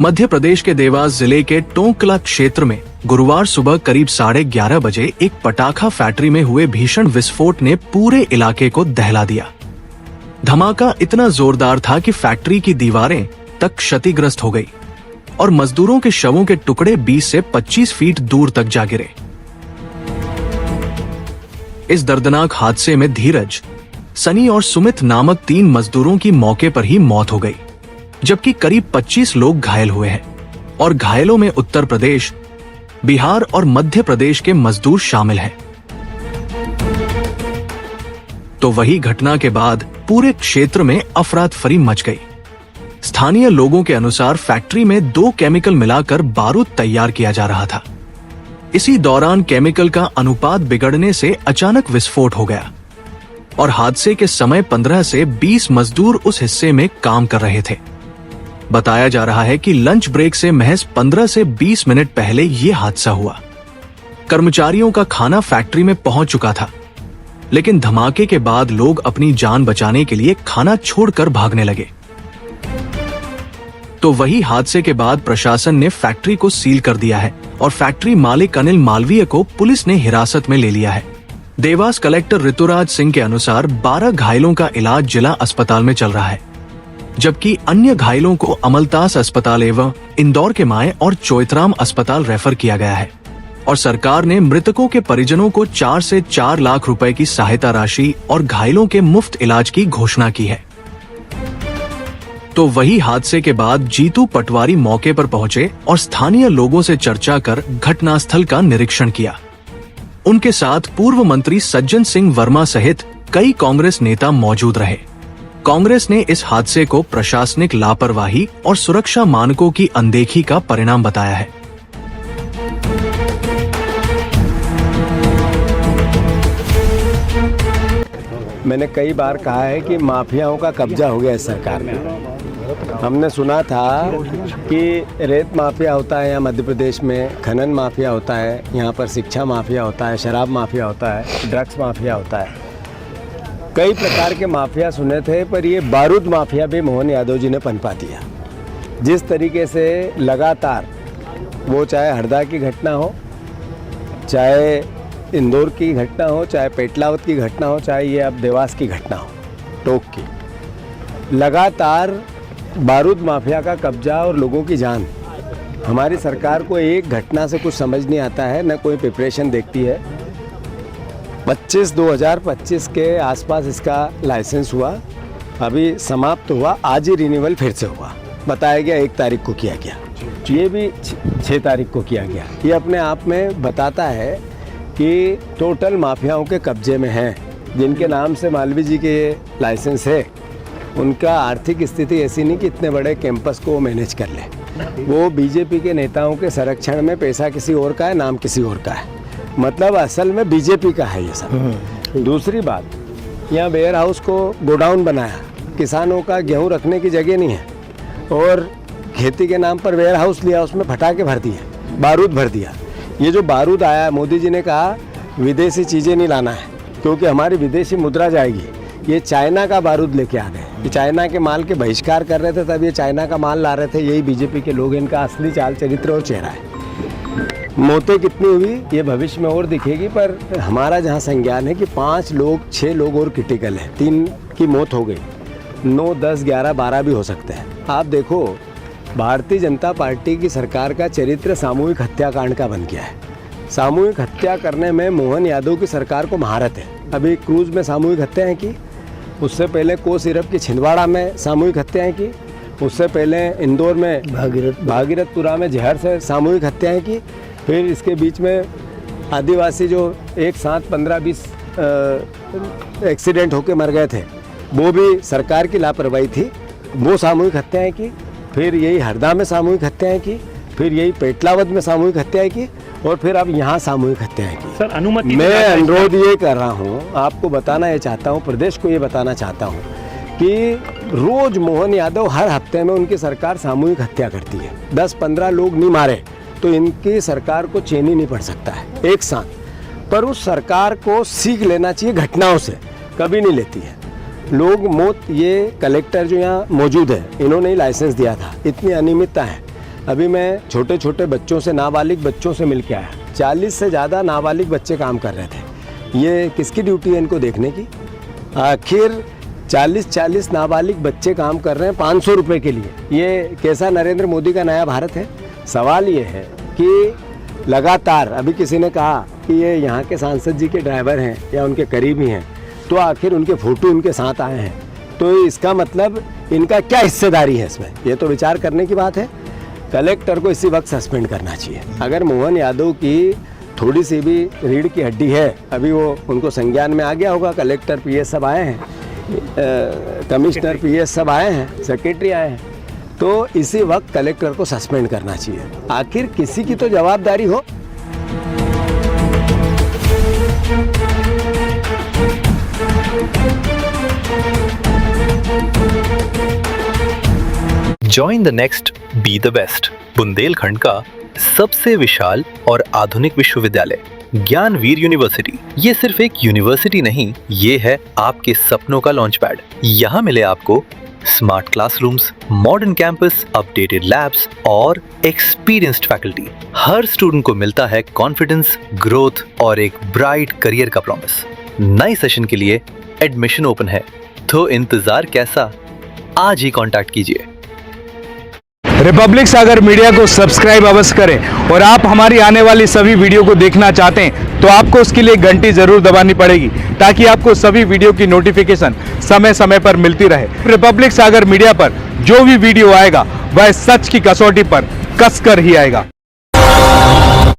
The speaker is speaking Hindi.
मध्य प्रदेश के देवास जिले के टोंकला क्षेत्र में गुरुवार सुबह करीब 11:30 बजे एक पटाखा फैक्ट्री में हुए भीषण विस्फोट ने पूरे इलाके को दहला दिया। धमाका इतना जोरदार था कि फैक्ट्री की दीवारें तक क्षतिग्रस्त हो गई और मजदूरों के शवों के टुकड़े 20 से 25 फीट दूर तक जा गिरे। इस दर्दनाक हादसे में धीरज, सनी और सुमित नामक 3 मजदूरों की मौके पर ही मौत हो गई, जबकि करीब 25 लोग घायल हुए हैं और घायलों में उत्तर प्रदेश, बिहार और मध्य प्रदेश के मजदूर शामिल हैं। तो वही घटना के बाद पूरे क्षेत्र में अफरा-तफरी मच गई। स्थानीय लोगों के अनुसार फैक्ट्री में 2 केमिकल मिलाकर बारूद तैयार किया जा रहा था। इसी दौरान केमिकल का अनुपात बिगड़ने से अचानक विस्फोट हो गया और हादसे के समय 15 से 20 मजदूर उस हिस्से में काम कर रहे थे। बताया जा रहा है कि लंच ब्रेक से महज 15 से 20 मिनट पहले ये हादसा हुआ। कर्मचारियों का खाना फैक्ट्री में पहुंच चुका था, लेकिन धमाके के बाद लोग अपनी जान बचाने के लिए खाना छोड़कर भागने लगे। तो वही हादसे के बाद प्रशासन ने फैक्ट्री को सील कर दिया है और फैक्ट्री मालिक अनिल मालवीय को पुलिस ने हिरासत में ले लिया है। देवास कलेक्टर ऋतुराज सिंह के अनुसार 12 घायलों का इलाज जिला अस्पताल में चल रहा है, जबकि अन्य घायलों को अमलतास अस्पताल एवं इंदौर के माए और चोइथराम अस्पताल रेफर किया गया है और सरकार ने मृतकों के परिजनों को 4 से 4 लाख रुपए की सहायता राशि और घायलों के मुफ्त इलाज की घोषणा की है। तो वही हादसे के बाद जीतू पटवारी मौके पर पहुंचे और स्थानीय लोगों से चर्चा कर घटनास्थल का निरीक्षण किया। उनके साथ पूर्व मंत्री सज्जन सिंह वर्मा सहित कई कांग्रेस नेता मौजूद रहे। कांग्रेस ने इस हादसे को प्रशासनिक लापरवाही और सुरक्षा मानकों की अनदेखी का परिणाम बताया है। मैंने कई बार कहा है कि माफियाओं का कब्जा हो गया है सरकार में। हमने सुना था कि रेत माफिया होता है यहाँ मध्य प्रदेश में, खनन माफिया होता है, यहाँ पर शिक्षा माफिया होता है, शराब माफिया होता है, ड्रग्स माफिया होता है, कई प्रकार के माफिया सुने थे। पर ये बारूद माफिया भी मोहन यादव जी ने पनपा दिया। जिस तरीके से लगातार, वो चाहे हरदा की घटना हो, चाहे इंदौर की घटना हो, चाहे पेटलावत की घटना हो, चाहे ये अब देवास की घटना हो, टोक की, लगातार बारूद माफिया का कब्जा और लोगों की जान। हमारी सरकार को एक घटना से कुछ समझ नहीं आता है, न कोई प्रिपरेशन देखती है। 2025 के आसपास इसका लाइसेंस हुआ, अभी समाप्त हुआ, आज ही रिन्यूअल फिर से हुआ। बताया गया 1 तारीख को किया गया, ये भी 6 तारीख को किया गया। ये अपने आप में बताता है कि टोटल माफियाओं के कब्जे में हैं। जिनके नाम से मालवीय जी के लाइसेंस है, उनका आर्थिक स्थिति ऐसी नहीं कि इतने बड़े कैंपस को मैनेज कर ले। वो बीजेपी के नेताओं के संरक्षण में पैसा किसी और का है, नाम किसी और का है, मतलब असल में बीजेपी का है ये सब। दूसरी बात, यहाँ वेयर हाउस को गोडाउन बनाया, किसानों का गेहूँ रखने की जगह नहीं है और खेती के नाम पर वेयर हाउस लिया, उसमें फटाके भर दिए, बारूद भर दिया। ये जो बारूद आया, मोदी जी ने कहा विदेशी चीज़ें नहीं लाना है क्योंकि हमारी विदेशी मुद्रा जाएगी। ये चाइना का बारूद लेके आ गए। ये चाइना के माल के बहिष्कार कर रहे थे, तब ये चाइना का माल ला रहे थे। यही बीजेपी के लोग, इनका असली चाल चरित्र और चेहरा है। मौतें कितनी हुई ये भविष्य में और दिखेगी, पर हमारा जहाँ संज्ञान है कि 5 लोग 6 लोग और क्रिटिकल हैं, 3 की मौत हो गई, 9, 10, 11, 12 भी हो सकते हैं। आप देखो, भारतीय जनता पार्टी की सरकार का चरित्र सामूहिक हत्याकांड का बन गया है। सामूहिक हत्या करने में मोहन यादव की सरकार को महारत है। अभी क्रूज में सामूहिक हत्याएं की, उससे पहले को सिरप की छिंदवाड़ा में सामूहिक हत्याएं की, उससे पहले इंदौर में भागीरथपुरा में जहर से सामूहिक हत्याएं की, फिर इसके बीच में आदिवासी जो एक साथ 15-20 एक्सीडेंट होके मर गए थे, वो भी सरकार की लापरवाही थी, वो सामूहिक हत्याएं की। फिर यही हरदा में सामूहिक हत्याएं की, फिर यही पेटलावद में सामूहिक हत्याएं की और फिर अब यहाँ सामूहिक हत्याएं की। सर, अनुमति मैं अनुरोध ये कर रहा हूँ, आपको बताना ये चाहता हूँ, प्रदेश को ये बताना चाहता हूँ कि रोज मोहन यादव हर हफ्ते में उनकी सरकार सामूहिक हत्या करती है। 10-15 लोग नहीं मारे तो इनकी सरकार को चैन ही नहीं पड़ सकता है एक साथ। पर उस सरकार को सीख लेना चाहिए घटनाओं से, कभी नहीं लेती है। लोग मौत ये कलेक्टर जो यहाँ मौजूद है इन्होंने ही लाइसेंस दिया था, इतनी अनियमितता है। अभी मैं छोटे छोटे बच्चों से, नाबालिग बच्चों से मिल के आया, 40 से ज़्यादा नाबालिग बच्चे काम कर रहे थे। ये किसकी ड्यूटी है इनको देखने की? आखिर 40 नाबालिग बच्चे काम कर रहे हैं 500 रुपये के लिए। ये कैसा नरेंद्र मोदी का नया भारत है? सवाल ये है कि लगातार, अभी किसी ने कहा कि ये यहाँ के सांसद जी के ड्राइवर हैं या उनके करीबी हैं, तो आखिर उनके फोटो उनके साथ आए हैं, तो इसका मतलब इनका क्या हिस्सेदारी है इसमें? ये तो विचार करने की बात है। कलेक्टर को इसी वक्त सस्पेंड करना चाहिए। अगर मोहन यादव की थोड़ी सी भी रीढ़ की हड्डी है, अभी वो उनको संज्ञान में आ गया होगा, कलेक्टर पीएस सब आए हैं, कमिश्नर पीएस सब आए हैं, सेक्रेटरी आए हैं, तो इसी वक्त कलेक्टर को सस्पेंड करना चाहिए। आखिर किसी की तो जवाबदारी हो। Join the next Be the Best, Bundelkhand का सबसे विशाल और आधुनिक विश्वविद्यालय ज्ञानवीर यूनिवर्सिटी। ये सिर्फ एक यूनिवर्सिटी नहीं, ये है आपके सपनों का लॉन्च पैड। यहाँ मिले आपको smart classrooms, modern campus, updated labs और एक्सपीरियंस्ड फैकल्टी। हर स्टूडेंट को मिलता है कॉन्फिडेंस, ग्रोथ और एक ब्राइट करियर का प्रॉमिस। नए सेशन के लिए एडमिशन ओपन है, तो इंतजार कैसा? आज ही कांटेक्ट कीजिए। रिपब्लिक सागर मीडिया को सब्सक्राइब अवश्य करें और आप हमारी आने वाली सभी वीडियो को देखना चाहते हैं तो आपको उसके लिए घंटी जरूर दबानी पड़ेगी, ताकि आपको सभी वीडियो की नोटिफिकेशन समय समय पर मिलती रहे। रिपब्लिक सागर मीडिया पर जो भी वीडियो आएगा वह सच की कसौटी पर कसकर ही आएगा।